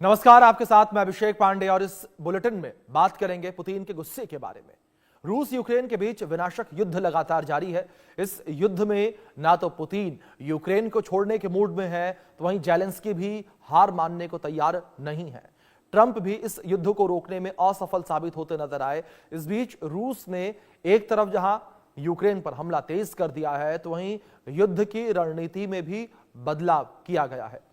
नमस्कार, आपके साथ मैं अभिषेक पांडे और इस बुलेटिन में बात करेंगे पुतिन के गुस्से के बारे में। रूस यूक्रेन के बीच विनाशक युद्ध लगातार जारी है। इस युद्ध में ना तो पुतिन यूक्रेन को छोड़ने के मूड में है, तो वहीं जेलेंस्की भी हार मानने को तैयार नहीं है। ट्रंप भी इस युद्ध को रोकने में असफल साबित होते नजर आए। इस बीच रूस ने एक तरफ जहां यूक्रेन पर हमला तेज कर दिया है, तो वहीं युद्ध की रणनीति में भी बदलाव किया गया है।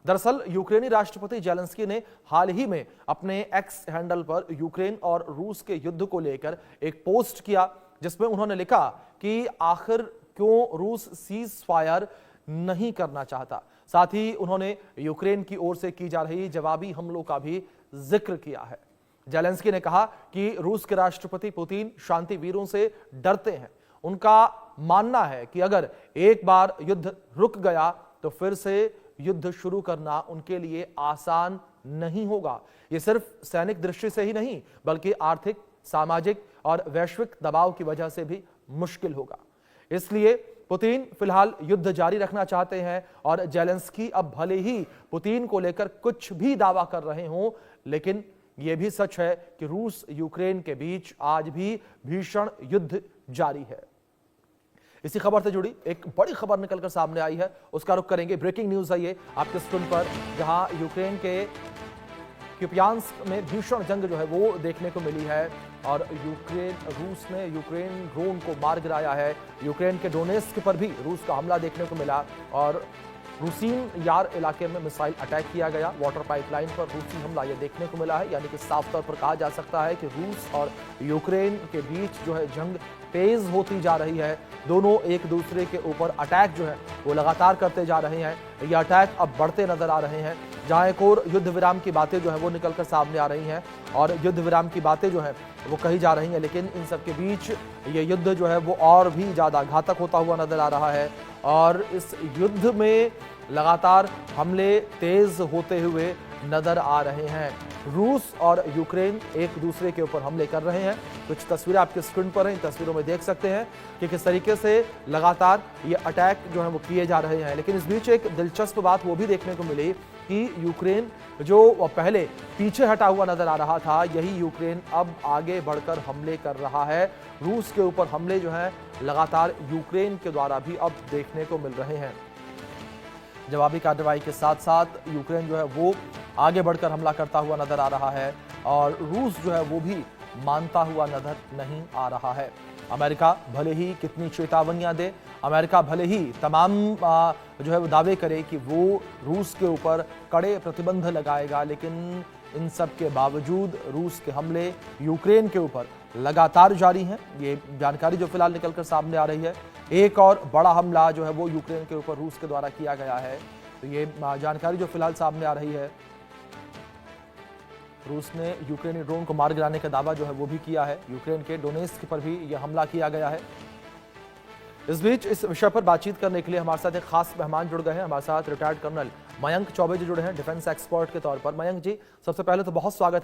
दरअसल यूक्रेनी राष्ट्रपति जेलेंस्की ने हाल ही में अपने एक्स हैंडल पर यूक्रेन और रूस के युद्ध को लेकर एक पोस्ट किया, जिसमें उन्होंने लिखा कि आखिर क्यों रूस सीज फायर नहीं करना चाहता। साथ ही उन्होंने यूक्रेन की ओर से की जा रही जवाबी हमलों का भी जिक्र किया है। जेलेंस्की ने कहा कि रूस के राष्ट्रपति पुतिन शांति वीरों से डरते हैं। उनका मानना है कि अगर एक बार युद्ध रुक गया तो फिर से युद्ध शुरू करना उनके लिए आसान नहीं होगा। यह सिर्फ सैनिक दृष्टि से ही नहीं, बल्कि आर्थिक, सामाजिक और वैश्विक दबाव की वजह से भी मुश्किल होगा। इसलिए पुतिन फिलहाल युद्ध जारी रखना चाहते हैं और जेलेंस्की अब भले ही पुतिन को लेकर कुछ भी दावा कर रहे हों, लेकिन यह भी सच है कि रूस यूक्रेन के बीच आज भी भीषण युद्ध जारी है। इसी खबर से जुड़ी एक बड़ी खबर निकलकर सामने आई है, उसका रुख करेंगे। ब्रेकिंग न्यूज है ये आपके स्क्रीन पर, जहां यूक्रेन के क्यूपियांस्क में भीषण जंग जो है वो देखने को मिली है और रूस ने यूक्रेन ड्रोन को मार गिराया है। यूक्रेन के डोनेस्क पर भी रूस का हमला देखने को मिला और रूसीन यार इलाके में मिसाइल अटैक किया गया। वाटर पाइपलाइन पर रूसी हमला यह देखने को मिला है, यानी कि साफ तौर पर कहा जा सकता है कि रूस और यूक्रेन के बीच जो है जंग तेज होती जा रही है। दोनों एक दूसरे के ऊपर अटैक जो है वो लगातार करते जा रहे हैं। ये अटैक अब बढ़ते नजर आ रहे हैं, जहां एक और युद्ध विराम की बातें जो है वो निकलकर सामने आ रही हैं और युद्ध विराम की बातें जो है वो कही जा रही हैं, लेकिन इन सब के बीच ये युद्ध जो है वो और भी ज्यादा घातक होता हुआ नजर आ रहा है और इस युद्ध में लगातार हमले तेज होते हुए नजर आ रहे हैं। रूस और यूक्रेन एक दूसरे के ऊपर हमले कर रहे हैं। कुछ तस्वीरें आपके स्क्रीन पर हैं, इन तस्वीरों में देख सकते हैं कि किस तरीके से लगातार ये अटैक जो है वो किए जा रहे हैं। लेकिन इस बीच एक दिलचस्प बात वो भी देखने को मिली कि यूक्रेन जो पहले पीछे हटा हुआ नजर आ रहा था, यही यूक्रेन अब आगे बढ़कर हमले कर रहा है। रूस के ऊपर हमले जो हैं लगातार यूक्रेन के द्वारा भी अब देखने को मिल रहे हैं। जवाबी कार्रवाई के साथ साथ यूक्रेन जो है वो आगे बढ़कर हमला करता हुआ नजर आ रहा है और रूस जो है वो भी मानता हुआ नजर नहीं आ रहा है। अमेरिका भले ही कितनी चेतावनियां दे, अमेरिका भले ही तमाम जो है वो दावे करे कि वो रूस के ऊपर कड़े प्रतिबंध लगाएगा, लेकिन इन सब के बावजूद रूस के हमले यूक्रेन के ऊपर लगातार जारी हैं। ये जानकारी जो फिलहाल निकलकर सामने आ रही है, एक और बड़ा हमला जो है वो यूक्रेन के ऊपर रूस के द्वारा किया गया है। तो ये जानकारी जो फिलहाल सामने आ रही है, रूस ने यूक्रेनी ड्रोन को मार गिराने का दावा जो है वो भी किया है। यूक्रेन के डोनेस्क पर भी यह हमला किया गया है। इस बीच इस विषय पर बातचीत करने के लिए हमारे साथ एक खास मेहमान जुड़ गए हैं। हमारे साथ रिटायर्ड कर्नल मयंक चौबे जी जुड़े हैं, डिफेंस एक्सपर्ट के तौर पर। मयंक जी, सबसे पहले तो बहुत स्वागत है